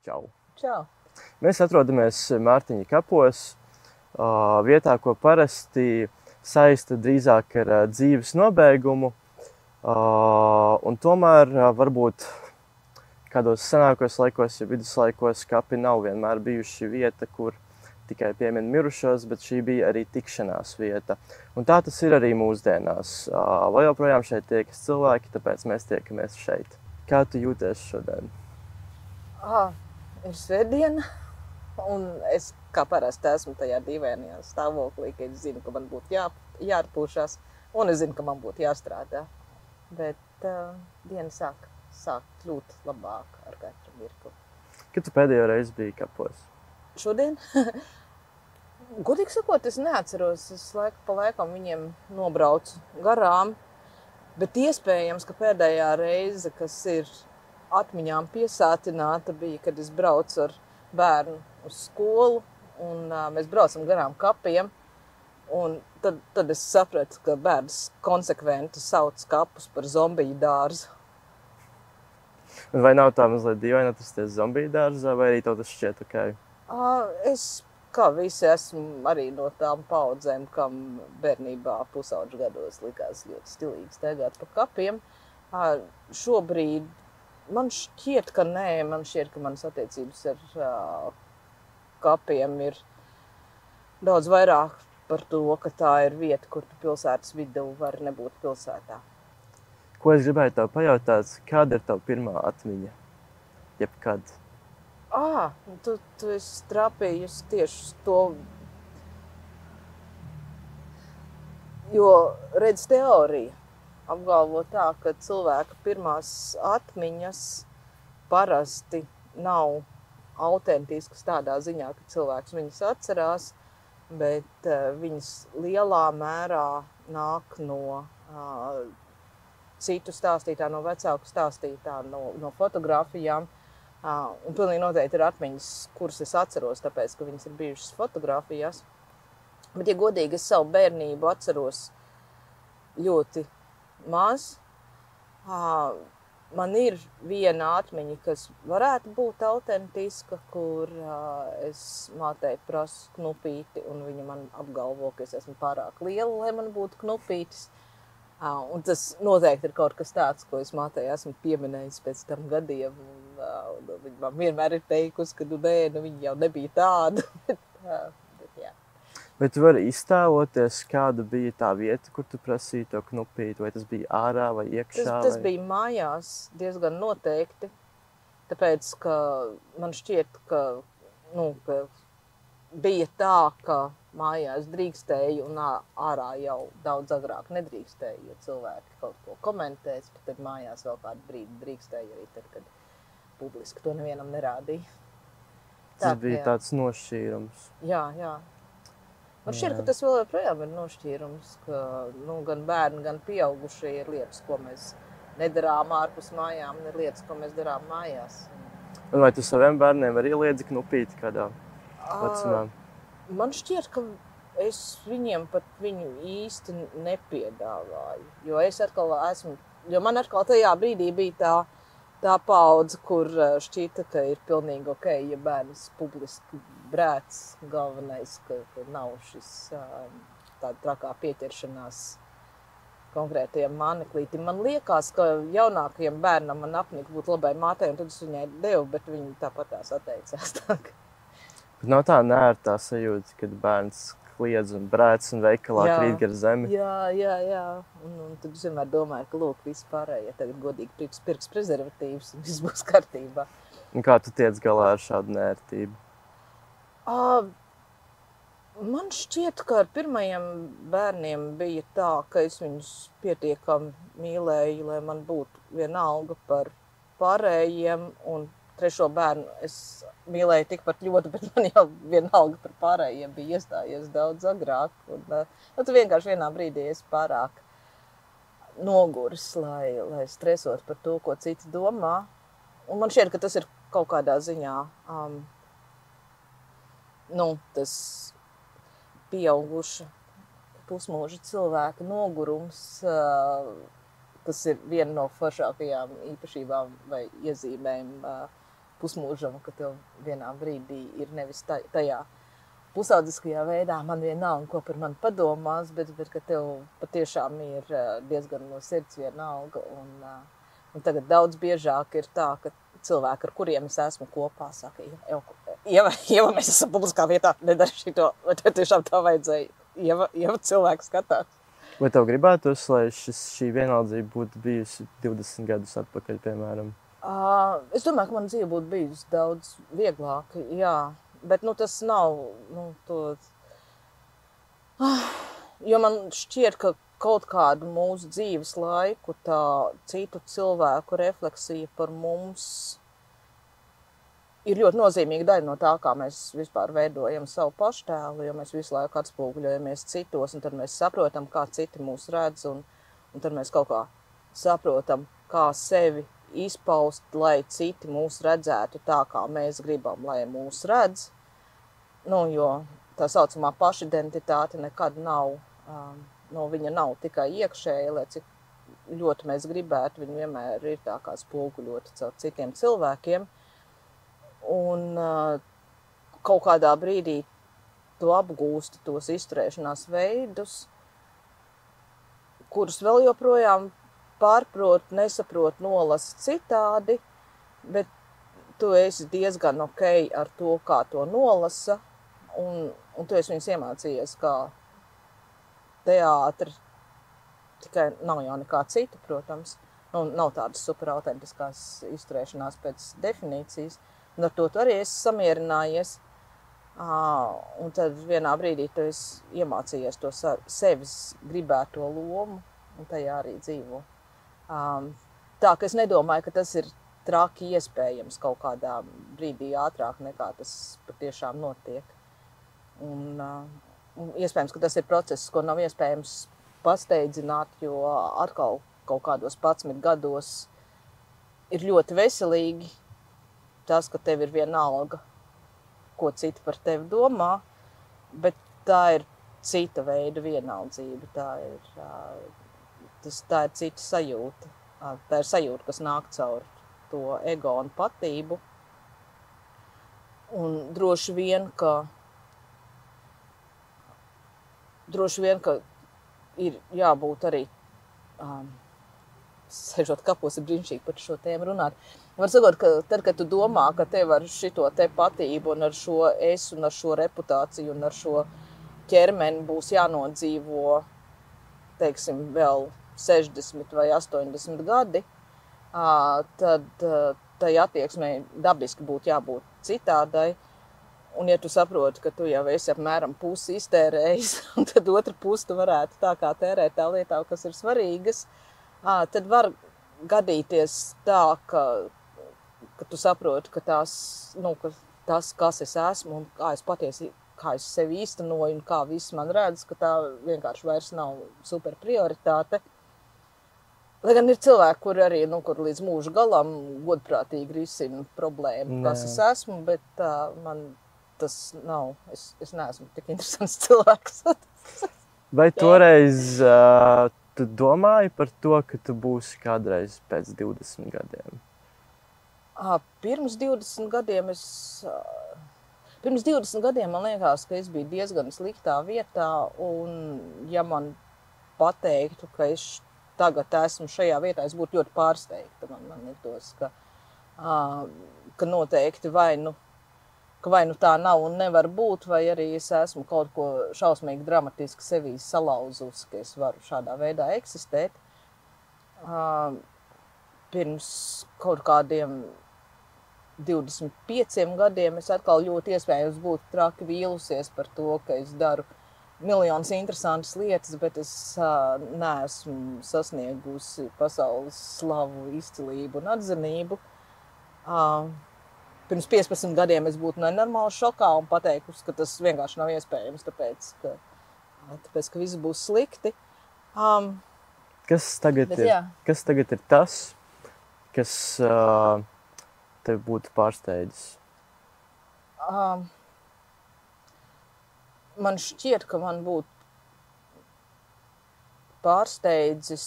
Čau! Čau! Mēs atrodamies Mārtiņa kapos, vietā, ko parasti saista drīzāk ar dzīves nobeigumu. Un tomēr varbūt kādos senākos laikos, ja viduslaikos, kapi nav vienmēr bijuši vieta, kur tikai piemin mirušos, bet šī bija arī tikšanās vieta. Un tā tas ir arī mūsdienās. Vēl joprojām šeit tiekas cilvēki, tāpēc mēs tiekamies šeit. Kā tu jūties šodien? Ir svētdiena, un es kā parasti esmu tajā dīvainajā stāvoklī, ka es zinu, ka man būtu jāatpūšas, un es zinu, ka man būtu jāstrādā. Bet diena sāk kļūt labāk ar katru mirkli. Kad tu pēdējo reizi biji kapos? Šodien? Godīgi sakot, es neatceros. Es laiku pa laikam viņiem nobraucu garām, bet iespējams, ka pēdējā reize, kas ir atmiņām piesātināta, bija, kad es braucu ar bērnu uz skolu, un mēs braucam garām kapiem, un tad es sapratu, ka bērns konsekventi sauc kapus par zombiju dārzu. Vai nav tā mazliet dīvaini atrasties zombiju dārzā, vai arī tev tas šķiet ok? Es, kā visi, esmu arī no tām paudzēm, kam bērnībā pusauģu gados likās ļoti stilīgi staigāt pa kapiem. Šobrīd man šķiet, ka nē, man šķiet, ka manas attiecības ar kapiem ir daudz vairāk par to, ka tā ir vieta, kur tu pilsētas vidū var nebūt pilsētā. Ko es gribēju tev pajautāt, kāda ir tava pirmā atmiņa? Jebkad? Tu esi trāpījusi tieši to, jo redz teorija apgalvo tā, ka cilvēka pirmās atmiņas parasti nav autentiskas tādā ziņā, ka cilvēks viņas atcerās, bet viņas lielā mērā nāk no citu stāstītā, no vecāku stāstītā, no fotogrāfijām. Un pilnīgi noteikti ir atmiņas, kuras es atceros, tāpēc, ka viņas ir bijušas fotogrāfijās. Bet, ja godīgi, es savu bērnību atceros ļoti maz. Man ir viena atmiņa, kas varētu būt autentiska, kur es mātei prasu knupīti, un viņa man apgalvo, ka es esmu pārāk liela, lai man būtu knupītis. Un tas noteikti ir kaut kas tāds, ko es mātei esmu pieminējis pēc tam gadiem. Viņa man vienmēr ir teikusi, ka viņa jau nebija tāda. Bet tu vari iztēloties, kāda bija tā vieta, kur tu prasīji to knupīti? Vai tas bija ārā vai iekšā? Tas bija mājās diezgan noteikti, tāpēc, ka man šķiet, ka bija tā, ka mājās drīkstēja un ārā jau daudz agrāk nedrīkstēja, jo cilvēki kaut ko komentēs, bet tad mājās vēl kādu brīdi drīkstēja arī tad, kad publiski to nevienam nerādīja. Tas bija tāds nošķīrums. Jā. Man šķiet, ka tas vēl joprojām ir nošķīrums, ka gan bērni, gan pieaugušie ir lietas, ko mēs nedarām ārpus mājām, un ir lietas, ko mēs darām mājās. Un vai tu saviem bērniem arī liedzi knupīti kādā vecumā? Man šķiet, ka es viņiem pat viņu īsti nepiedāvāju, jo man atkal tajā brīdī bija tā paudze, kur šķita, ka ir pilnīgi ok, ja bērns publiski brēc, galvenais, ka nav šis tāda trakā pieķeršanās konkrētajam māneklītim. Man liekas, ka jaunākajam bērnam man apnika būt labai mātei, un tad es viņai devu, bet viņa tāpatās atteicās. Bet nav tā nērtā sajūta, kad bērns kliedz un brēc un veikalā krīt gar zemi? Jā. Un tad es vienmēr domāju, ka lūk, viss pārējie tagad godīgi pirks prezervatīvs un viss būs kārtībā. Un kā tu tiec galā ar šādu nērtību? Man šķiet, ka ar pirmajiem bērniem bija tā, ka es viņus pietiekami mīlēju, lai man būtu vienalga par pārējiem, un trešo bērnu es mīlēju tikpat ļoti, bet man jau vienalga par pārējiem bija iestājies daudz agrāk. Un, tu vienkārši vienā brīdī esi pārāk noguris, lai stresot par to, ko citi domā. Un man šķiet, ka tas ir kaut kādā ziņā tas pieauguša pusmūža cilvēka nogurums, kas ir viena no foršākajām īpašībām vai iezīmēm pusmūžam, ka tev vienā brīdī ir nevis tajā pusaudziskajā veidā, man vienalga, ko par mani padomās, bet ka tev patiešām ir diezgan no sirds vienalga. Un tagad daudz biežāk ir tā, ka cilvēki, ar kuriem es esmu kopā, saka, Ieva, mēs esam publiskā vietā, nedari šito, vai tev tiešām tā vajadzēja? Ieva cilvēku skatās. Vai tev gribētos, lai šī vienaldzība būtu bijusi 20 gadus atpakaļ, piemēram? Es domāju, ka mana dzīve būtu bijusi daudz vieglāka, jā. Bet tas nav, jo man šķiet, ka kaut kādu mūsu dzīves laiku tā citu cilvēku refleksija par mums ir ļoti nozīmīga daļa no tā, kā mēs vispār veidojam savu paštēlu, jo mēs visu laiku atspoguļojamies citos, un tad mēs saprotam, kā citi mūs redz, un tad mēs kaut kā saprotam, kā sevi izpaust, lai citi mūs redzētu tā, kā mēs gribam, lai mūs redz. Jo tā saucamā pašidentitāte nekad nav, viņa nav tikai iekšēja, lai cik ļoti mēs gribētu, viņa vienmēr ir tā kā spoguļota caur citiem cilvēkiem. Un kaut kādā brīdī tu apgūsti tos izturēšanās veidus, kurus vēl joprojām pārprot, nesaprot, nolasa citādi, bet tu esi diezgan ok ar to, kā to nolasa, un tu esi viņus iemācījies kā teātri, tikai nav jau nekā cita, protams. Nav tādas superautentiskās izturēšanās pēc definīcijas. Un ar to tu arī esi samierinājies. Un tad vienā brīdī tu esi iemācījies to sevis gribēto lomu un tajā arī dzīvo. Tā, ka es nedomāju, ka tas ir traki iespējams kaut kādā brīdī ātrāk nekā tas patiešām notiek. Un iespējams, ka tas ir process, ko nav iespējams pasteidzināt, jo atkal kaut kādos 11 gados ir ļoti veselīgi tas, ka tev ir vienalga, ko citi par tevi domā, bet tā ir cita veida vienaldzība, tā ir cita sajūta. Tā ir sajūta, kas nāk caur to ego un patību. Un droši vien, ka ir jābūt arī, sēžot kapos, ir brīnišķīgi par šo tēmu runāt. Var sakot, ka tad, kad tu domā, ka tev ar šito te patību un ar šo es un ar šo reputāciju un ar šo ķermeni būs jānodzīvo, teiksim, vēl 60 vai 80 gadi, tad tai attieksmei dabiski būtu jābūt citādai. Un ja tu saproti, ka tu jau esi apmēram pusi iztērējis, un tad otru pusi tu varētu tā kā tērēt tā lietā, kas ir svarīgas, tad var gadīties tā, ka tu saproti, ka tas, kas es esmu un kā es sevi īstenoju un kā viss man redz, ka tā vienkārši vairs nav super prioritāte. Lai gan ir cilvēki, kur arī, kur līdz mūža galam godprātīgi risina problēmu, kas es esmu, bet man tas nav, es neesmu tik interesants cilvēks. Vai toreiz tu domāji par to, ka tu būsi kādreiz pēc 20 gadiem? Pirms 20 gadiem man liekas, ka es biju diezgan sliktā vietā, un ja man pateiktu, ka es tagad esmu šajā vietā, es būtu ļoti pārsteigta. Man ir tos, ka noteikti vai nu tā nav un nevar būt, vai arī es esmu kaut ko šausmīgi dramatiski sevī salauzus, ka es varu šādā veidā eksistēt. Pirms kaut kādiem 25 gadiem es atkal ļoti iespējams būtu traki vīlusies par to, ka es daru miljonus interesantas lietas, bet es neesmu sasniegusi pasaules slavu, izcilību un atzinību. Pirms 15 gadiem es būtu nenormāli šokā un pateikusi, ka tas vienkārši nav iespējams, tāpēc, ka viss būs slikti. Kas tagad ir tas, kas tev būtu pārsteidzis? Man šķiet, ka man būtu pārsteidzis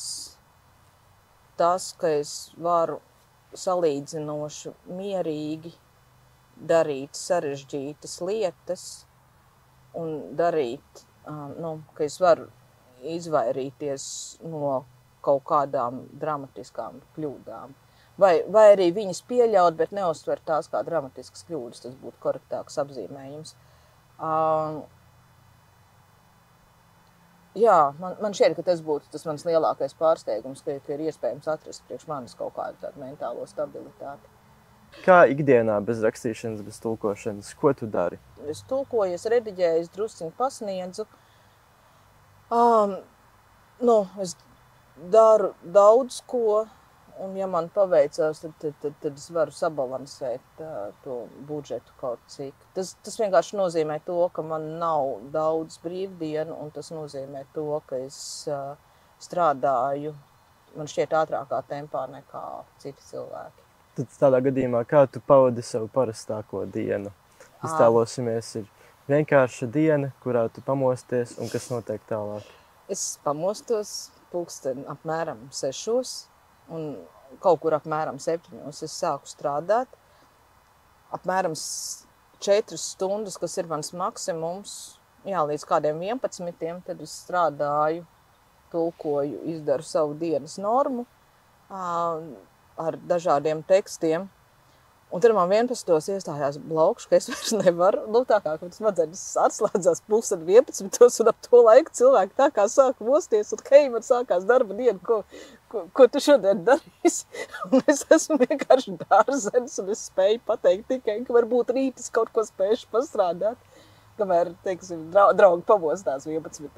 tas, ka es varu salīdzinoši mierīgi darīt sarežģītas lietas un darīt, ka es varu izvairīties no kaut kādām dramatiskām kļūdām. Vai arī viņas pieļaut, bet neuztvert tās kā dramatiskas kļūdas, tas būtu korektāks apzīmējums. Jā, man šķiet, ka tas būtu tas mans lielākais pārsteigums, ka ir iespējams atrast priekš manis kaut kādu tādu mentālo stabilitāti. Kā ikdienā bez rakstīšanas, bez tulkošanas? Ko tu dari? Es tulkoju, es rediģēju, es drusciņu pasniedzu. Es daru daudz ko, un ja man paveicās, tad es varu sabalansēt to budžetu kaut cik. Tas vienkārši nozīmē to, ka man nav daudz brīvdienu, un tas nozīmē to, ka es strādāju, man šķiet, ātrākā tempā nekā citi cilvēki. Tad tādā gadījumā, kā tu pavadi savu parastāko dienu? Iztēlosimies, ir vienkārša diena, kurā tu pamosties, un kas notiek tālāk? Es pamostos pulksteni apmēram 6, un kaut kur apmēram 7 es sāku strādāt. Apmēram 4 stundas, kas ir mans maksimums, līdz kādiem 11, tad es strādāju, tulkoju, izdaru savu dienas normu ar dažādiem tekstiem. Un tad man 11. iestājās blaukš, ka es vairs nevaru. Tā kā tas smadzenes atslēdzās pulksteni 11. un ap to laiku cilvēki tā kā sāka mosties, un hei, man sākās darba diena, ko tu šodien darīsi? Un es esmu vienkārši dārzens, un es spēju pateikt tikai, ka varbūt rītis kaut ko spējuši pastrādāt, kamēr, teiksim, draugi pamostās 11.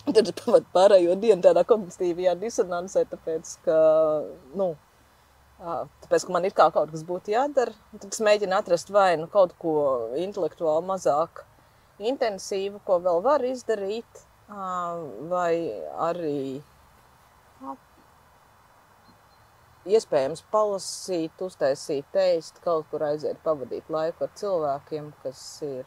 Un tad es pavadu pārējo dienu tādā kognitīvajā disonansē, tāpēc, ka man ir kā kaut kas būtu jādara, tad es mēģinu atrast vai kaut ko intelektuāli mazāk intensīvu, ko vēl var izdarīt, vai arī iespējams palasīt, uztaisīt ēst, kaut kur aiziet pavadīt laiku ar cilvēkiem, kas ir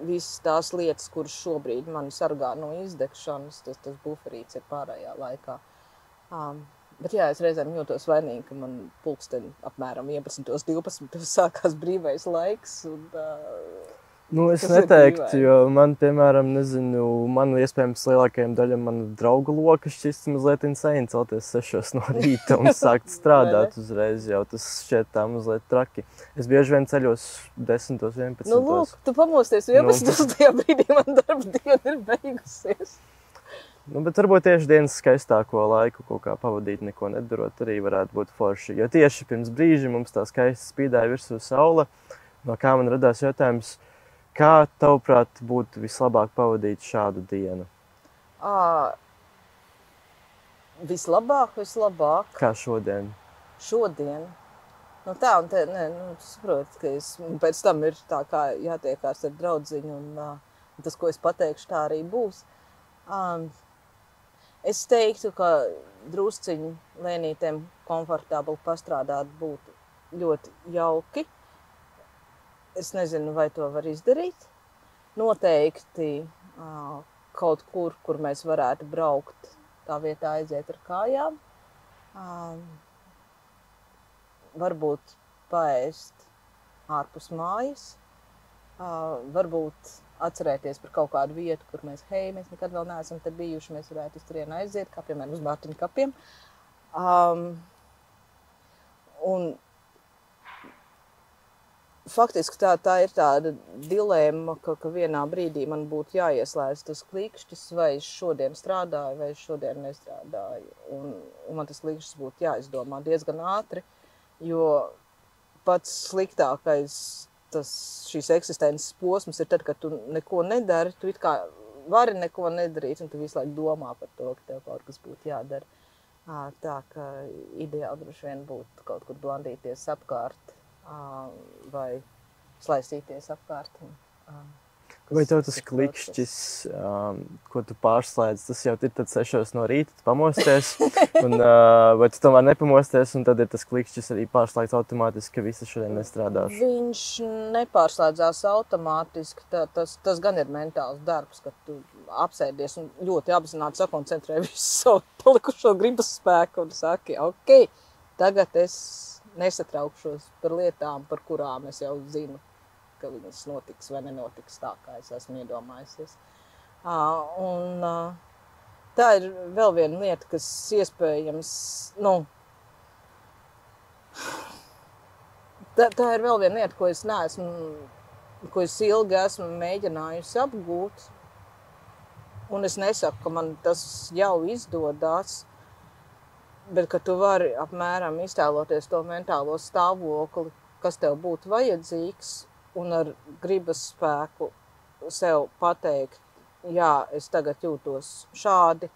visas tās lietas, kuras šobrīd mani sargā no izdegšanas, tas buferīts ir pārējā laikā. Bet jā, es reizēm jūtos vainīgi, ka man pulksteni apmēram 11, 12 sākās brīvais laiks. Es neteiktu, jo man, piemēram, man iespējams lielākajiem daļam manu draugu loka šķist mazliet insane celties 6 no rīta un sākt strādāt uzreiz, jau tas šķiet tā mazliet traki. Es bieži vien ceļos 10, 11. Lūk, tu pamosties 11. Tajā brīdī man darba diena ir beigusies. Bet varbūt tieši dienas skaistāko laiku kaut kā pavadīt, neko nedarot, arī varētu būt forši. Jo tieši pirms brīža mums tā skaisti spīdēja virsū saule, no kā man radās jautājums, kā tavuprāt būtu vislabāk pavadīt šādu dienu? Vislabāk? Kā šodien? Šodien? Tā, un te, saprot, ka pēc tam ir tā kā jātiekās ar draudziņu, un tas, ko es pateikšu, tā arī būs. Es teiktu, ka drusciņu lēnītēm komfortabli pastrādāt būtu ļoti jauki. Es nezinu, vai to var izdarīt. Noteikti kaut kur mēs varētu braukt, tā vietā aiziet ar kājām. Varbūt paēst ārpus mājas. Varbūt atcerēties par kaut kādu vietu, kur mēs nekad vēl neesam te bijuši, mēs varētu uz turieni aiziet, kā piemēram uz Mārtiņu kapiem. Un faktiski tā ir tāda dilemma, ka vienā brīdī man būtu jāieslēdz tas klikšķis, vai es šodien strādāju, vai es šodien nestrādāju. Un man tas klikšķis būtu jāizdomā diezgan ātri, jo pats sliktākais šīs eksistences posms ir tad, kad tu neko nedari, tu it kā vari neko nedarīt, un tu visu laiku domā par to, ka tev kaut kas būtu jādara. Tā, ka ideāli droši vien būtu kaut kur blandīties apkārt vai slaisīties apkārt. Vai tev tas klikšķis, ko tu pārslēdz, tas jau ir tad 6 no rīta, tu pamosties, un vai tu tomēr nepamosties, un tad ir tas klikšķis arī pārslēgts automātiski, ka visi šodien nestrādāšu? Viņš nepārslēdzās automātiski, tas gan ir mentāls darbs, kad tu apsēdies un ļoti apzināti sakoncentrē visu savu palikušo gribas spēku un saki, ok, tagad es nesatraukšos par lietām, par kurām es jau zinu, ka viņas notiks vai nenotiks tā, kā es esmu iedomājusies. Tā ir vēl viena lieta, kas iespējams, tā ir vēl viena lieta, ko es ilgi esmu mēģinājusi apgūt, un es nesaku, ka man tas jau izdodās, bet ka tu vari apmēram iztēloties to mentālo stāvokli, kas tev būtu vajadzīgs, un ar gribas spēku sev pateikt, jā, es tagad jūtos šādi,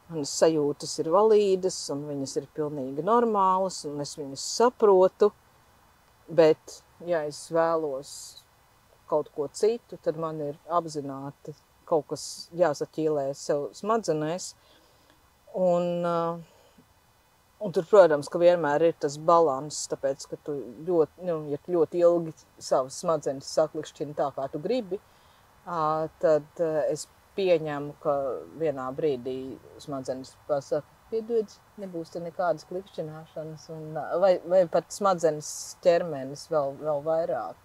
manas sajūtas ir valīdas, un viņas ir pilnīgi normālas, un es viņas saprotu, bet, ja es vēlos kaut ko citu, tad man ir apzināti kaut kas jāsaķīlē sev smadzenēs, un tur, protams, ka vienmēr ir tas balanss, tāpēc, ka tu ļoti ilgi savas smadzenes saklikšķina tā, kā tu gribi, tad es pieņemu, ka vienā brīdī smadzenes pasaka, piedod, nebūs te nekādas klikšķināšanas, vai pat smadzenes ķermenis vēl vairāk,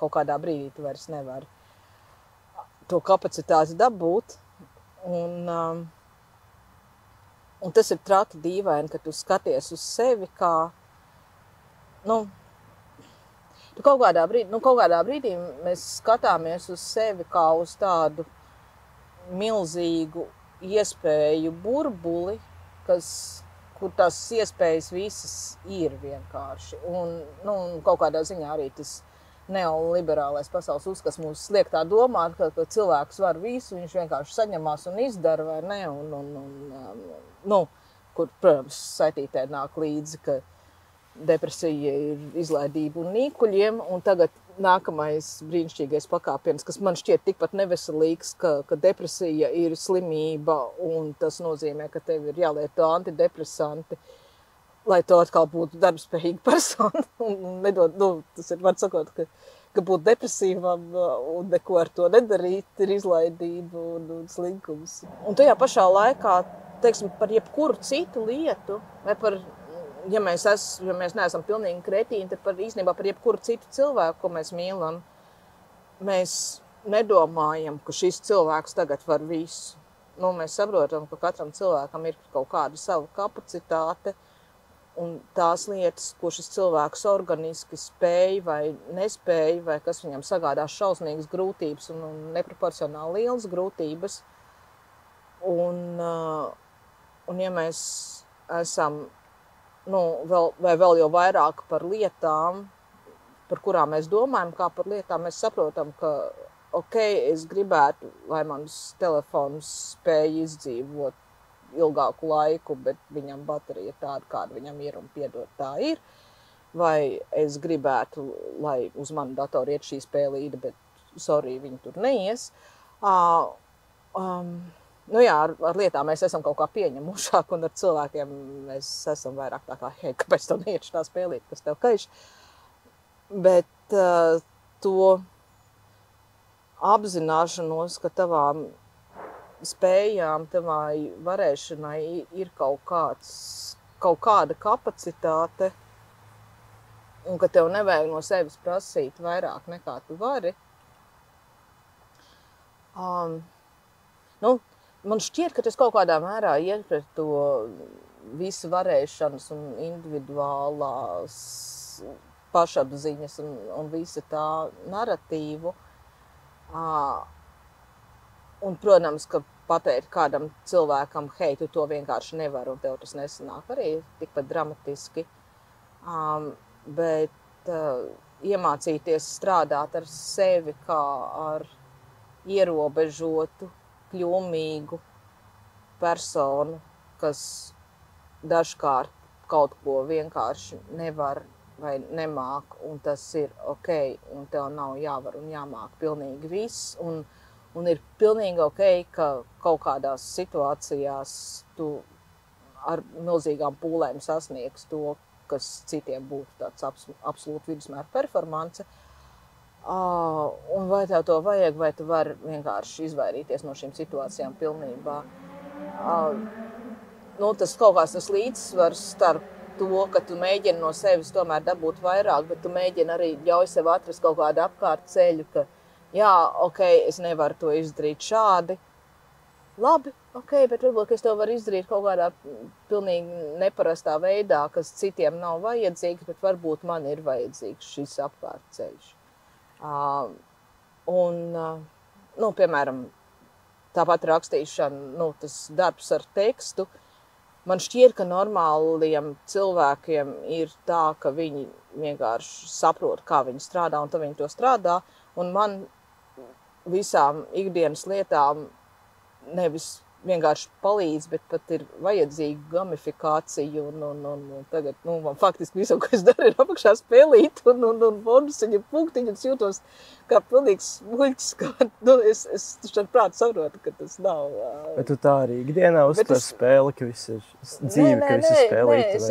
kaut kādā brīdī tu vairs nevari to kapacitāti dabūt, un tas ir traki dīvaini, ka tu skaties uz sevi kā, kaut kādā brīdī mēs skatāmies uz sevi kā uz tādu milzīgu iespēju burbuli, kur tās iespējas visas ir vienkārši. Un kaut kādā ziņā arī tas neoliberālais pasaules uzskats mūs liek tā domāt, ka cilvēks var visu, viņš vienkārši saņemās un izdara, vai ne, kur, protams, saitītē nāk līdzi, ka depresija ir izlaidība un nīkuļiem, un tagad nākamais brīnišķīgais pakāpiens, kas man šķiet tikpat neveselīgs, ka depresija ir slimība, un tas nozīmē, ka tev ir jālieto antidepresanti, lai tu atkal būtu darbspējīga persona, un tas ir, var sakot, ka būt depresīvam un neko ar to nedarīt ir izlaidība un slinkums. Un tajā pašā laikā, teiksim, par jebkuru citu lietu, vai par, ja mēs neesam pilnīgi kretīni, tad īstenībā par jebkuru citu cilvēku, ko mēs mīlam, mēs nedomājam, ka šis cilvēks tagad var visu. Mēs saprotam, ka katram cilvēkam ir kaut kāda sava kapacitāte, un tās lietas, ko šis cilvēks organiski spēj vai nespēj, vai kas viņam sagādās šausmīgas grūtības un neproporcionāli lielas grūtības. Un ja mēs esam, vēl jau vairāk par lietām, par kurām mēs domājam, kā par lietām, mēs saprotam, ka, ok, es gribētu, lai mans telefons spēj izdzīvot ilgāku laiku, bet viņam baterija ir tāda, kāda viņam ir, un piedod, tā ir. Vai es gribētu, lai uz manu datoru iet šī spēlīte, bet, sorry, viņi tur neies. Ar lietām mēs esam kaut kā pieņemušāk, un ar cilvēkiem mēs esam vairāk tā kā, hei, kāpēc tev neiet šī spēlīte, kas tev kaiš? Bet to apzināšanos, ka tavām spējām, tavai varēšanai ir kaut kāda kapacitāte, un ka tev nevajag no sevis prasīt vairāk nekā tu vari. Man šķiet, ka tas kaut kādā mērā iet pret to visu varēšanas un individuālās pašapziņas un visa tā naratīvu. Un, protams, ka pateikt kādam cilvēkam, hei, tu to vienkārši nevari un tev tas nesanāk arī tikpat dramatiski. Bet iemācīties strādāt ar sevi kā ar ierobežotu, kļūmīgu personu, kas dažkārt kaut ko vienkārši nevar vai nemāk, un tas ir ok, un tev nav jāvar un jāmāk pilnīgi viss, un ir pilnīgi ok, ka kaut kādās situācijās tu ar milzīgām pūlēm sasniegs to, kas citiem būtu tāds absolūti vidusmēra performance. Un vai tev to vajag, vai tu vari vienkārši izvairīties no šīm situācijām pilnībā. Tas kaut kāds tas līdzsvars starp to, ka tu mēģini no sevis tomēr dabūt vairāk, bet tu mēģini arī ļauj sev atrast kaut kādu apkārt ceļu, ka jā, ok, es nevaru to izdarīt šādi. Labi, ok, bet varbūt es to varu izdarīt kaut kādā pilnīgi neparastā veidā, kas citiem nav vajadzīgs, bet varbūt man ir vajadzīgs šis apkārt ceļš. Piemēram, tāpat rakstīšana, tas darbs ar tekstu, man šķiet, ka normāliem cilvēkiem ir tā, ka viņi vienkārši saprot, kā viņi strādā, un tad viņi to strādā, un man visām ikdienas lietām nevis vienkārši palīdz, bet pat ir vajadzīga gamifikācija, un tagad, man faktiski visu, ko es daru, ir apakšā spēlīt, un bonusiņa punktiņi, es jūtos kā pilnīgs muļķis, es ar prātu saprotu, ka tas nav. Bet tu tā arī ikdienā uztver spēli, ka viss ir dzīve, ka viss ir spēlīti? Nē,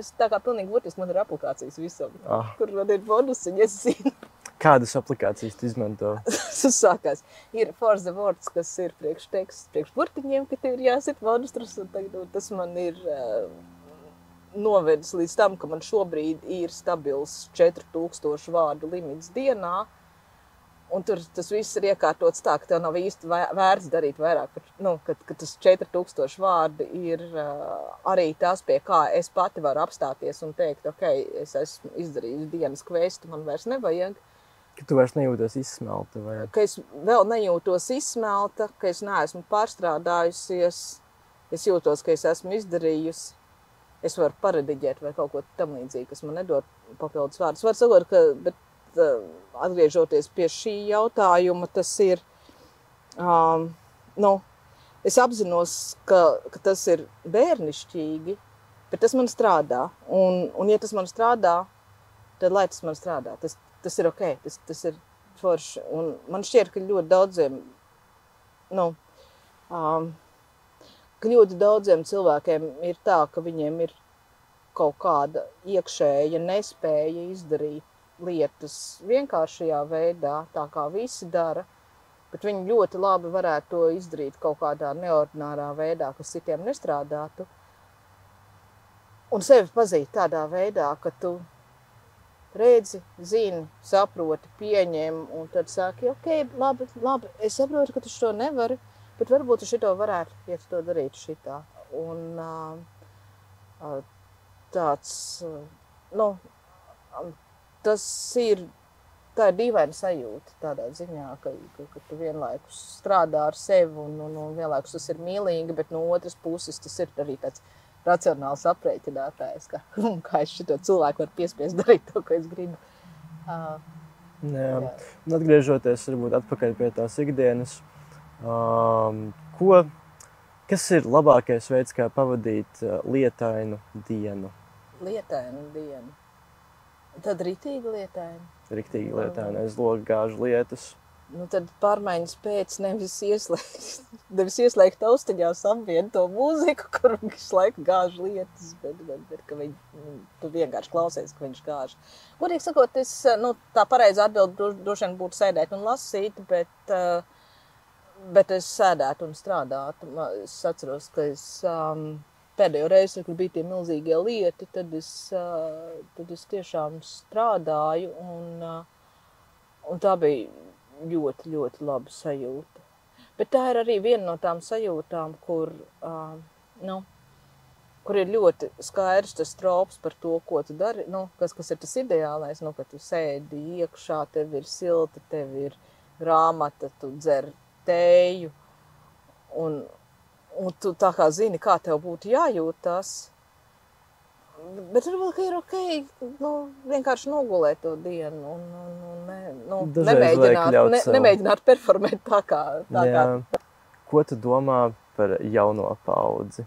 es tā kā pilnīgi burtiski, man ir aplikācijas visam, kur man ir bonusiņi, es zinu. Kādas aplikācijas tu izmanto? Tas sākās. Ir For the Words, kas ir priekš teksts, priekš burtiņiem, ka tev ir jāsit monstrus, un tas man ir novedis līdz tam, ka man šobrīd ir stabils 4000 vārdu limits dienā, un tur tas viss ir iekārtots tā, ka tev nav īsti vērts darīt vairāk, ka tas 4000 vārdi ir arī tas, pie kā es pati varu apstāties un teikt, ok, es esmu izdarījis dienas kvestu, man vairs nevajag. Ka tu vairs nejūtos izsmelta? Vai? Ka es vēl nejūtos izsmelta, ka es neesmu pārstrādājusies, es jūtos, ka es esmu izdarījusi, es varu parediģēt vai kaut ko tam līdzīgi, kas man nedod papildus vārdus. Var sakot, bet atgriežoties pie šī jautājuma, tas ir, es apzinos, ka tas ir bērnišķīgi, bet tas man strādā. Un ja tas man strādā, tad lai tas man strādā. Tas ir ok, tas ir forši. Un man šķiet, ka ļoti daudziem cilvēkiem ir tā, ka viņiem ir kaut kāda iekšēja nespēja izdarīt lietas vienkāršajā veidā, tā kā visi dara, bet viņi ļoti labi varētu to izdarīt kaut kādā neordinārā veidā, kas citiem nestrādātu. Un sevi pazīt tādā veidā, ka tu redzi, zini, saproti, pieņem, un tad sāki, ok, labi, es saprotu, ka tu šo nevari, bet varbūt tu šito varētu, ja tu to darītu šitā. Un tāds, tā ir dīvaina sajūta tādā ziņā, ka tu vienlaikus strādā ar sevi, un vienlaikus tas ir mīlīgi, bet no otras puses tas ir arī tāds racionāls aprēķinātājs, kā es šito cilvēku varu piespiest darīt to, ko es gribu. Jā. Un atgriežoties varbūt atpakaļ pie tās ikdienas, kas ir labākais veids, kā pavadīt lietainu dienu? Lietainu dienu? Tad ritīgi lietainu. Ritīgi lietainu, aiz loga gāžu lietas. Tad pārmaiņas pēc nevis ieslēgt taustiņās apvienu to mūziku, kur visu laiku gāž lietas, bet ka tu vienkārši klausies, ka viņš gāž. Godīgi sakot, tā pareiza atbilde droši vien būtu sēdēt un lasīt, bet es sēdētu un strādātu. Es atceros, ka es pēdējo reizi, kad bija tie milzīgie lieti, tad es tiešām strādāju, un tā bija ļoti, ļoti laba sajūta. Bet tā ir arī viena no tām sajūtām, kur ir ļoti skaidrs tas trops par to, ko tu dari, kas ir tas ideālais, ka tu sēdi iekšā, tev ir silti, tev ir grāmata, tu dzer tēju, un tu tā kā zini, kā tev būtu jājūtas. Bet varbūt, ka ir ok, vienkārši nogulēt to dienu un nemēģināt performēt tā kā. Ko tu domā par jauno paudzi?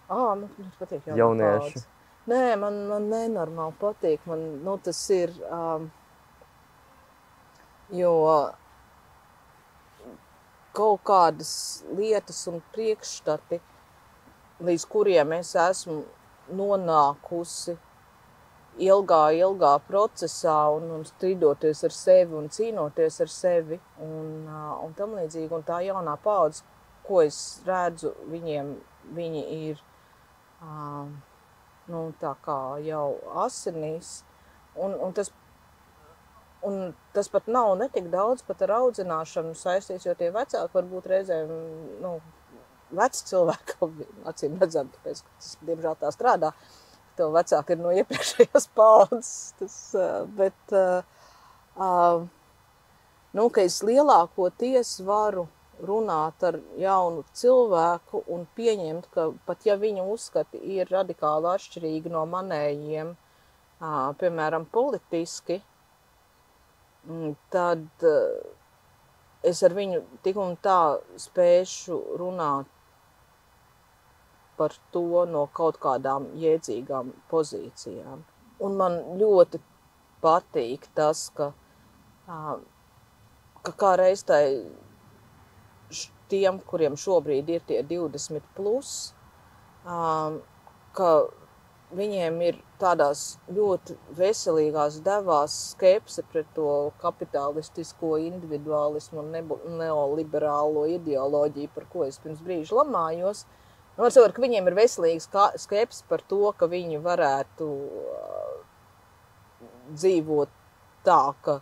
Man patīk jaunieši. Nē, man nenormāli patīk. Man, tas ir, jo kaut kādas lietas un priekšstati, līdz kuriem es esmu nonākusi ilgā procesā un strīdoties ar sevi un cīnoties ar sevi un tam līdzīgi. Un tā jaunā paudze, ko es redzu, viņi ir tā kā jau asinīs. Un tas pat nav netik daudz pat ar audzināšanu saistīts, jo tie vecāki varbūt reizēm, veci cilvēki, acīm redzam, tāpēc, ka tas, diemžēl, tā strādā. Tev vecāki ir no iepriekšējās paudzes, bet, ka es lielākoties varu runāt ar jaunu cilvēku un pieņemt, ka pat ja viņa uzskati ir radikāli atšķirīgi no manējiem, piemēram, politiski, tad es ar viņu tik un tā spēšu runāt par to no kaut kādām jēdzīgām pozīcijām. Un man ļoti patīk tas, ka kādreiz tiem, kuriem šobrīd ir tie 20 plus, ka viņiem ir tādās ļoti veselīgās devās skepse pret to kapitalistisko individualismu un neoliberālo ideoloģiju, par ko es pirms brīža lamājos. Var sakot, ka viņiem ir veselīgs skepse par to, ka viņi varētu dzīvot tā, ka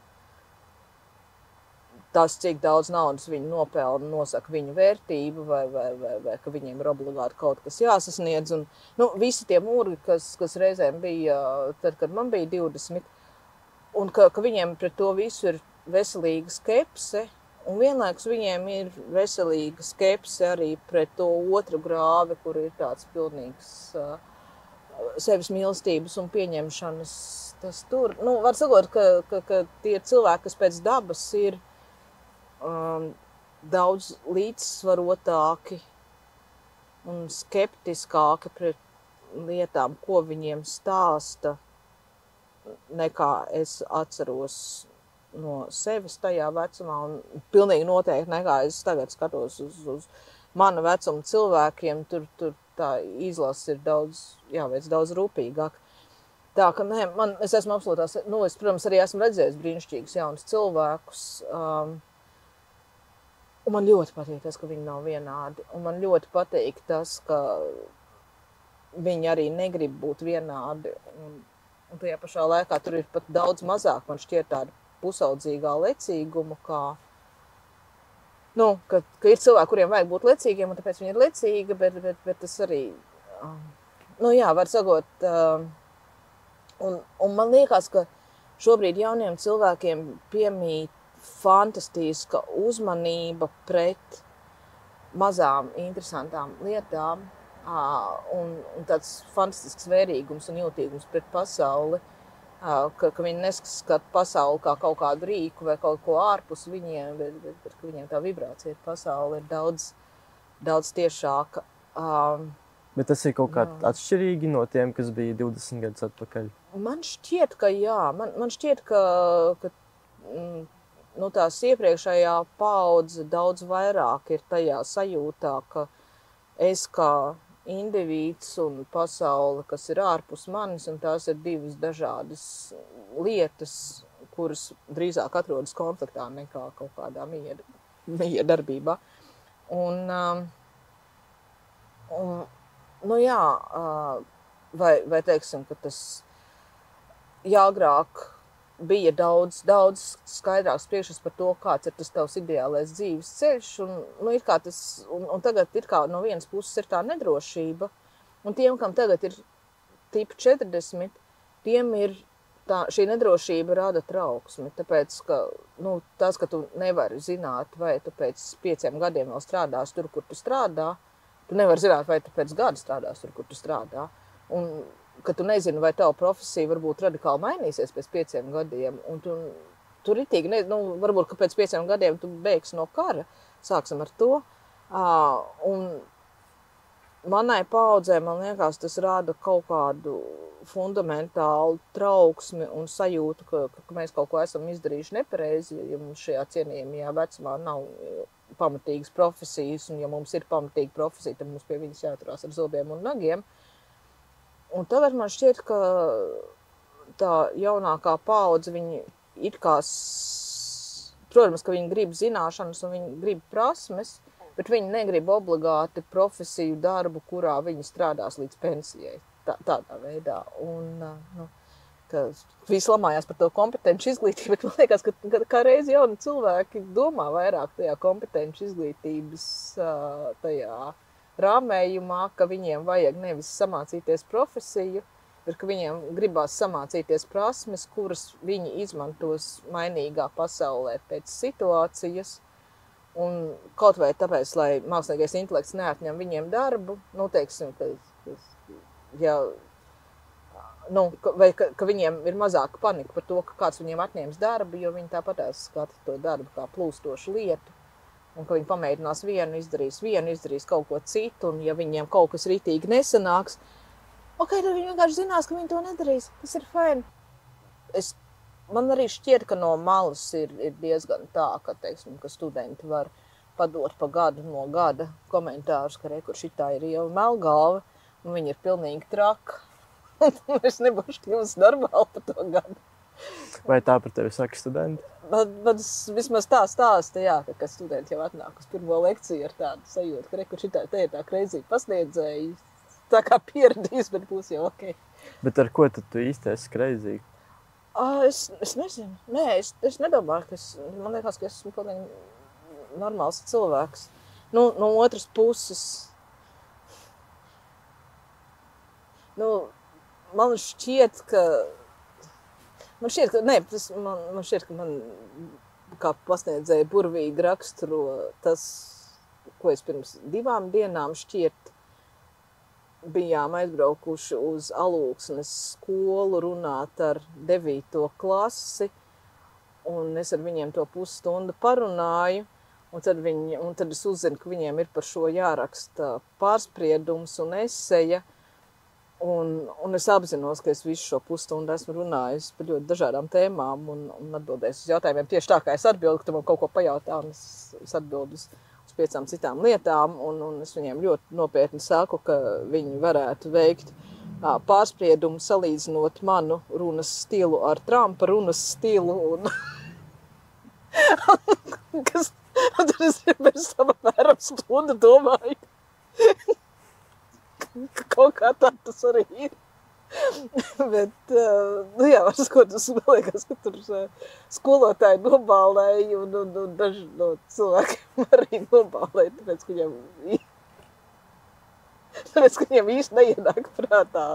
tas, cik daudz naudas viņi nopelna, nosaka viņu vērtību, vai ka viņiem ir obligāti kaut kas jāsasniedz. Un, visi tie mūri, kas reizēm bija, tad, kad man bija 20, un ka viņiem pret to visu ir veselīga skepse, un vienlaikus viņiem ir veselīga skepse arī pret to otru grāvi, kur ir tāds pilnīgs sevis mīlestības un pieņemšanas. Tas tur, var sakot, ka tie cilvēki, kas pēc dabas ir daudz līdzsvarotāki un skeptiskāki pret lietām, ko viņiem stāsta, nekā es atceros no sevis tajā vecumā, un pilnīgi noteikti nekā es tagad skatos uz mana vecuma cilvēkiem, tur tā izlase ir jāveic daudz rūpīgāk. Tā, ka es esmu absolūtās, es, protams, arī esmu redzējis brīnišķīgus jaunus cilvēkus, un man ļoti patīk tas, ka viņi nav vienādi, un man ļoti patīk tas, ka viņi arī negrib būt vienādi, un tajā pašā laikā tur ir pat daudz mazāk, man šķiet tāda pusaudzīgā lecīguma, ka ir cilvēki, kuriem vajag būt lecīgiem, un tāpēc viņi ir lecīgi, bet tas arī, var sakot, un man liekas, ka šobrīd jauniem cilvēkiem piemīt fantastiska uzmanība pret mazām, interesantām lietām, un tāds fantastisks vērīgums un jūtīgums pret pasauli, ka viņi neskata pasauli kā kaut kādu rīku vai kaut ko ārpus viņiem, bet ka viņiem tā vibrācija ar pasauli ir daudz tiešāka. Bet tas ir kaut kā atšķirīgi no tiem, kas bija 20 gadus atpakaļ? Man šķiet, ka jā. Man šķiet, ka tās iepriekšējā paudze daudz vairāk ir tajā sajūtā, ka es kā indivīds un pasaule, kas ir ārpus manis, un tās ir divas dažādas lietas, kuras drīzāk atrodas konfliktā nekā kaut kādā miedarbībā. Vai teiksim, ka tas agrāk bija daudz skaidrāks priekšstats par to, kāds ir tas tavs ideālais dzīves ceļš, un tagad ir kā no vienas puses ir tā nedrošība, un tiem, kam tagad ir tipa 40, tiem ir šī nedrošība rada trauksmi, tāpēc, ka, tas, ka tu nevari zināt, vai tu pēc 5 gadiem vēl strādās tur, kur tu strādā, tu nevari zināt, vai tu pēc gada strādās tur, kur tu strādā, un ka tu nezini, vai tava profesija varbūt radikāli mainīsies pēc 5 gadiem, un tu ritīgi, varbūt, ka pēc 5 gadiem tu beigsi no kara, sāksim ar to, manai paaudzē, man liekas, tas rada kaut kādu fundamentālu trauksmi un sajūtu, ka mēs kaut ko esam izdarījuši nepareizi, ja mums šajā cienījamajā vecumā nav pamatīgas profesijas, un ja mums ir pamatīga profesija, tad mums pie viņas jāturās ar zobiem un nagiem. Un tagad man šķiet, ka tā jaunākā paudze, viņi it kā, protams, ka viņi grib zināšanas un viņi grib prasmes, bet viņi negrib obligāti profesiju darbu, kurā viņi strādās līdz pensijai. Tādā veidā. Un, ka visi lamājās par to kompetenci izglītību, bet man liekas, ka kā reiz jauni cilvēki domā vairāk tajā kompetenci izglītības tajā rāmējumā, ka viņiem vajag nevis samācīties profesiju, bet ka viņiem gribās samācīties prasmes, kuras viņi izmantos mainīgā pasaulē pēc situācijas. Un kaut vai tāpēc, lai mākslīgais intelekts neatņem viņiem darbu, teiksim, vai ka viņiem ir mazāka panika par to, ka kāds viņiem atņems darbu, jo viņi tāpatās skata to darbu kā plūstošu lietu, un ka viņi pamēģinās izdarīs kaut ko citu, un ja viņiem kaut kas ritīgi nesanāks, tad viņi vienkārši zinās, ka viņi to nedarīs. Tas ir fajn. Man arī šķiet, ka no malas ir diezgan tā, ka studenti var padot pa gadu no gada komentārus, ka kur šitā ir jau melgalva, un viņi ir pilnīgi traka. Es nebūšu kļuvusi normāli par to gadu. Vai tā par tevi saka studenti? Man vismaz tā stāsta, jā, ka studenti jau atnāk uz pirmo lekciju ar tādu sajūtu, ka kur šitā te ir tā kreizīgi pasniedzēji, tā kā pieradīs, bet būs jau ok. Bet ar ko tad tu īsti esi kreizīgi? Es nezinu. Nē, es nedomāju, ka man liekas, ka esmu pilnīgi normāls cilvēks. No otras puses, man šķiet, ka man kā pasniedzēja burvīgi raksturo tas, ko es pirms 2 dienām šķiet bijām aizbraukuši uz Alūksnes skolu runāt ar 9. klasi, un es ar viņiem to pusstundu parunāju, un tad es uzzinu, ka viņiem ir par šo jāraksta pārspriedums un eseja, un es apzinos, ka es visu šo pusstundu esmu runājusi par ļoti dažādām tēmām un atbildējusi uz jautājumiem tieši tā, kā es atbildu, ka tu man kaut ko pajautā, un es atbildu uz 5 citām lietām, un es viņiem ļoti nopietni saku, ka viņi varētu veikt pārspriedumu salīdzinot manu runas stilu ar Trumpa runas stilu. Un tad es pēc tam apmēram stundu domāju, ka kaut kā tā tas arī ir. Bet, var sakot, tas man liekas, ka tur skolotāji nobālēja un daži no cilvēkiem arī nobālēja, tāpēc, ka viņiem īsti neienāk prātā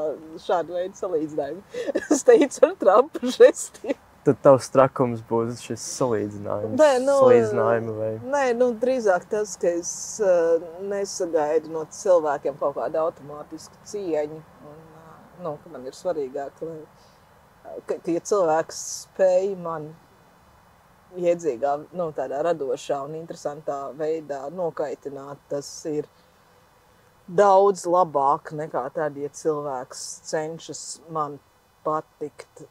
šādu veidu salīdzinājumu. Es teicu ar Trumpa žestiem. Tad tavs trakums būs šis salīdzinājums, salīdzinājumi vai? Nē, drīzāk tas, ka es nesagaidu no cilvēkiem kaut kādu automātisku cieņu. Ka man ir svarīgāk, ka ja cilvēks spēj man iedzīgā, tādā radošā un interesantā veidā nokaitināt, tas ir daudz labāk nekā tad, ja cilvēks cenšas man patikt,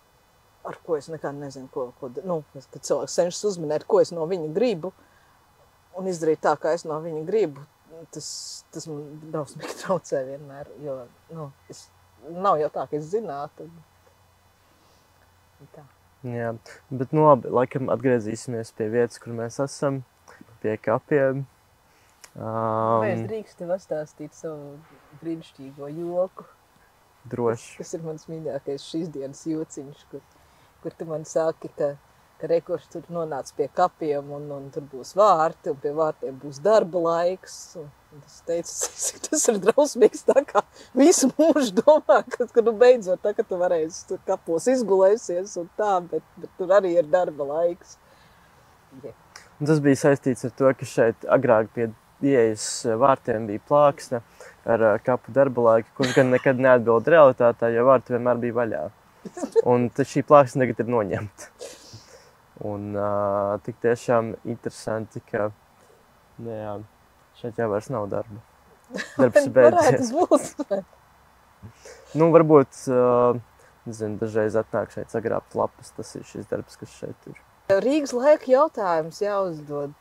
ar ko es nekad nezinu, kad cilvēks cenšas uzminēt, ko es no viņa gribu, un izdarīt tā, kā es no viņa gribu, tas man drausmīgi traucē vienmēr, jo, nav jau tā, ka es zinātu. Tā. Jā, bet labi, laikam atgriezīsimies pie vietas, kur mēs esam, pie kapiem. Vai es drīkstu tev pastāstīt savu brīnišķīgo joku? Droši. Kas ir mans mīļākais šīs dienas jociņš, kur tu man saki, ka kurš tur nonāc pie kapiem un tur būs vārti, un pie vārtiem būs darba laiks. Un es teicu, tas ir drausmīgs, tā kā visu mūžu domā, ka beidzot tā, ka tu varēsi tur kapos izgulēsies un tā, bet tur arī ir darba laiks. Yeah. Un tas bija saistīts ar to, ka šeit agrāk pie ieejas vārtiem bija plāksne ar kapu darba laiku, kurš gan nekad neatbild realitātā, jo vārti vienmēr bija vaļā. Un šī plāksne tagad ir noņemta. Un tik tiešām interesanti, ka šeit jau vairs nav darba. darbs beidzies. Varētu būt. Nu, varbūt, nezinu, dažreiz atnāk šeit sagrābt lapas, tas ir šis darbs, kas šeit ir. Rīgas laika jautājums jāuzdod.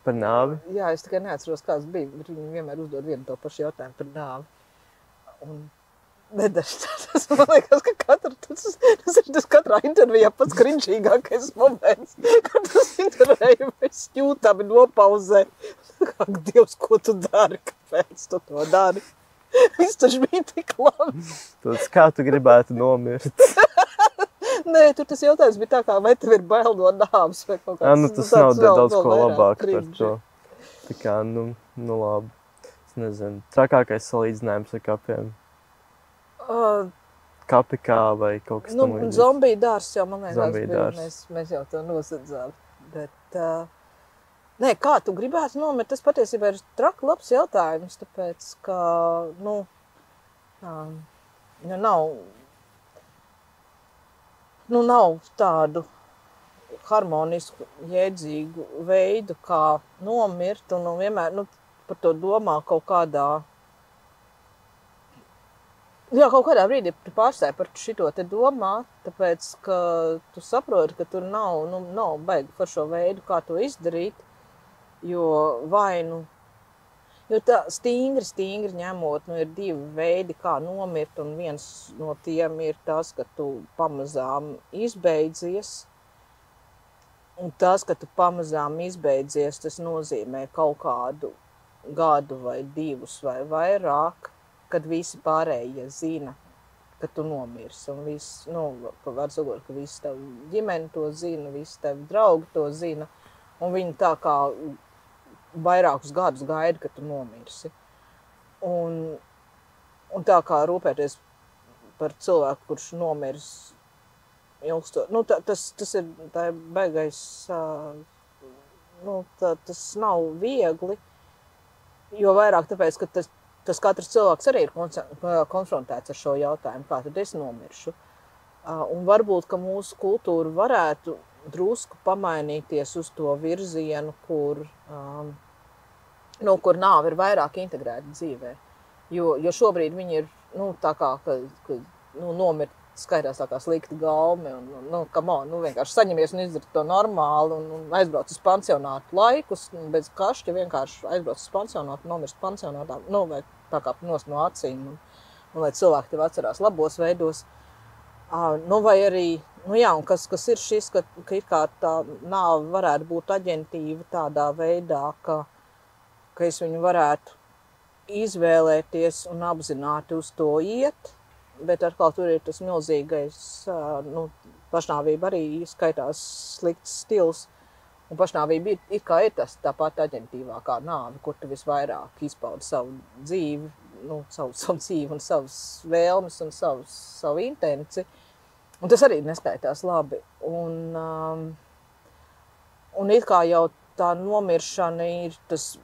Par nāvi? Jā, es tikai neatceros, kāds bija, bet viņi vienmēr uzdod vienu to pašu jautājumu par nāvi. Un nedažs tas, man liekas, ka tas katrā intervijā pats krinčīgākais moments, kad tas interviju mēs jūtami nopauzē. Ak, Dievs, ko tu dari, kāpēc tu to dari? Viss taču bija tik labi. Tāds, kā tu gribētu nomirt? Nē, tur tas jautājums bija tā kā, vai tev ir bail no nāves vai kaut kāds. Nu, tas nav daudz ko labāk par to. Tā kā, nu labi. Es nezinu, trakākais salīdzinājums ar kapiem. Kapi kā vai kaut kas tam līdzīgs. Zombiju dārs jau, man liekas, mēs jau to nosadzām. Bet, nē, kā tu gribētu nomirt, tas patiesībā ir traki labs jautājums, tāpēc, ka, nav tādu harmonisku, jēdzīgu veidu, kā nomirt, un vienmēr par to domā kaut kādā. Jā, kaut kādā brīdī tu pārstāji par šito te domāt, tāpēc, ka tu saproti, ka tur nav baigi par šo veidu, kā to izdarīt, jo jo tā stingri ņemot, ir divi veidi, kā nomirt, un viens no tiem ir tas, ka tu pamazām izbeidzies, un tas, ka tu pamazām izbeidzies, tas nozīmē kaut kādu gadu vai divus vai vairāk, kad visi pārējie zina, ka tu nomirs, un viss, var sakot, ka visi tavi ģimeni to zina, visi tavi draugi to zina, un viņi tā kā vairākus gadus gaida, ka tu nomirsi. Un tā kā rūpēties par cilvēku, kurš nomirs ilgstot, tas ir baigais, tas nav viegli, jo vairāk tāpēc, ka tas katrs cilvēks arī ir konfrontēts ar šo jautājumu, kā tad es nomiršu. Un varbūt, ka mūsu kultūra varētu drusku pamainīties uz to virzienu, kur nāve ir vairāk integrēta dzīvē. Jo šobrīd viņi ir, tā kā, ka nomirt skaitās tā kā slikti gaumi, un vienkārši saņemies un izdara to normāli, un aizbrauc uz pansionātu laikus, bez kašķa vienkārši aizbrauc uz pansionātu, nomirst pansionātā, vai tā kā nos no acīm, un lai cilvēki tev atcerās labos veidos. Vai arī, un kas ir šis, ka ir kā tā nāve varētu būt aģentīva tādā veidā, ka es viņu varētu izvēlēties un apzināti uz to iet, bet atkal tur ir tas milzīgais, pašnāvība arī skaitās slikts stils, un pašnāvība ir kā ir tas tāpat aģentīvākā nāve, kur tu visvairāk izpaudi savu dzīvi, savu dzīvi un savas vēlmes un savu intenci, un tas arī neskaitās labi. Un it kā jau tā nomiršana ir tas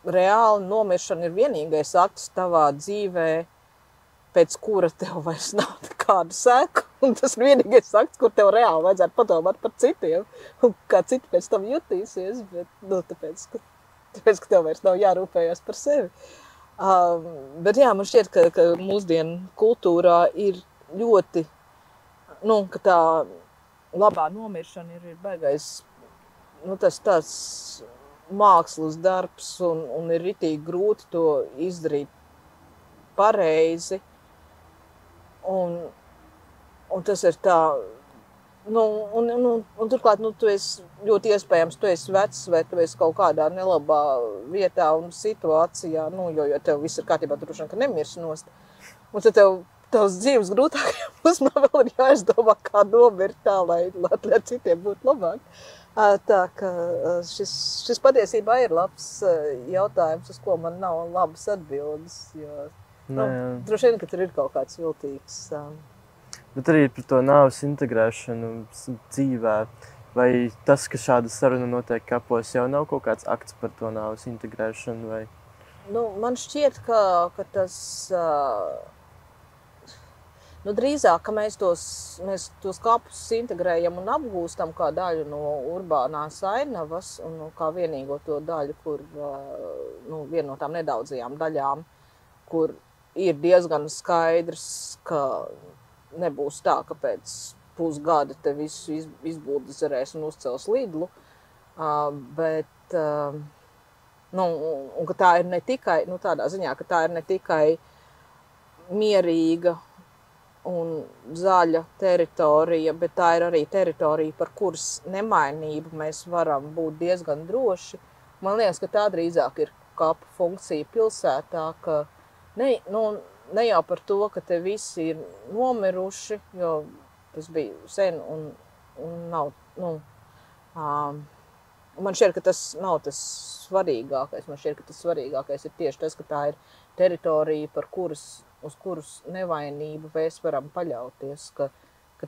reāli nomiršana ir vienīgais akts tavā dzīvē, pēc kura tev vairs nav nekāda seka, un tas ir vienīgais akts, kur tev reāli vajadzētu padomāt par citiem, un kā citi pēc tam jutīsies, bet, tāpēc, ka tev vairs nav jārūpējās par sevi. Bet jā, man šķiet, ka mūsdienu kultūrā ir ļoti, ka tā labā nomiršana ir baigais, tas tāds mākslas darbs, un ir ritīgi grūti to izdarīt pareizi. Un tas ir tā, un turklāt, tu esi ļoti iespējams, tu esi vecs, vai tu esi kaut kādā nelabā vietā un situācijā, jo tev viss ir kārtībā, tu droši vien, ka nemirsi nost. Un tad tavs dzīves grūtākajā posmā vēl ir jāizdomā, kā nomirt tā, lai citiem būtu labāk. Tā ka šis patiesībā ir labs jautājums, uz ko man nav labas atbildes, jo droši vien, ka tur ir kaut kāds viltīgs. Bet arī par to nāves integrēšanu dzīvē, vai tas, ka šāda saruna notiek kapos, jau nav kaut kāds akts par to nāves integrēšanu? Vai? Man šķiet, ka tas... Nu, drīzāk, ka mēs tos kapus integrējam un apgūstam kā daļu no urbānās ainavas un kā vienīgo to daļu, kur, viena no tām nedaudzajām daļām, kur ir diezgan skaidrs, ka nebūs tā, ka pēc pusgada te visu izbuldozerēs un uzcels Lidlu, bet, un ka tā ir ne tikai, tādā ziņā, ka tā ir ne tikai mierīga un zaļa teritorija, bet tā ir arī teritorija, par kuras nemainību mēs varam būt diezgan droši. Man liekas, ka tā drīzāk ir kapu funkcija pilsētā, ka ne jau par to, ka te visi ir nomiruši, jo tas bija sen un nav, man šķiet, ka tas nav tas svarīgākais. Man šķiet, ka tas svarīgākais ir tieši tas, ka tā ir teritorija, uz kuras nevainību mēs varam paļauties. Ka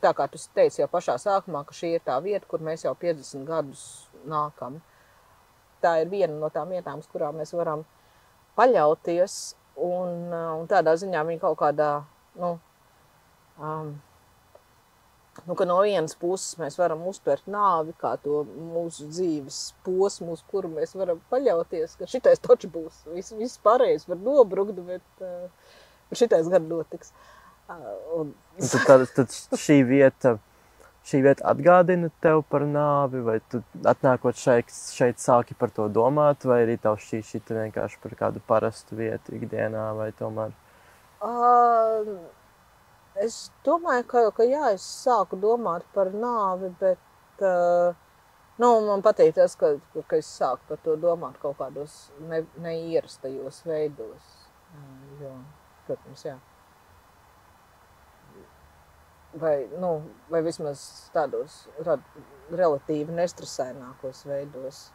tā kā tu teici jau pašā sākumā, ka šī ir tā vieta, kur mēs jau 50 gadus nākam. Tā ir viena no tām vietām, uz kurām mēs varam paļauties. Un tādā ziņā viņa kaut kādā, ka no vienas puses mēs varam uztvert nāvi kā to mūsu dzīves posmu, uz kuru mēs varam paļauties, ka šitais taču būs, viss pārējais var nobrukt, bet šitais gan notiks. Tad šī vieta atgādina tev par nāvi, vai tu atnākot šeit sāki par to domāt, vai arī tev šķita vienkārši par kādu parastu vietu ikdienā, vai tomēr? Es domāju, ka jā, es sāku domāt par nāvi, bet man patīk tas, ka es sāku par to domāt kaut kādos neierastajos veidos. Jo, protams, jā. Vai vismaz tādos relatīvi nestresēnākos veidos.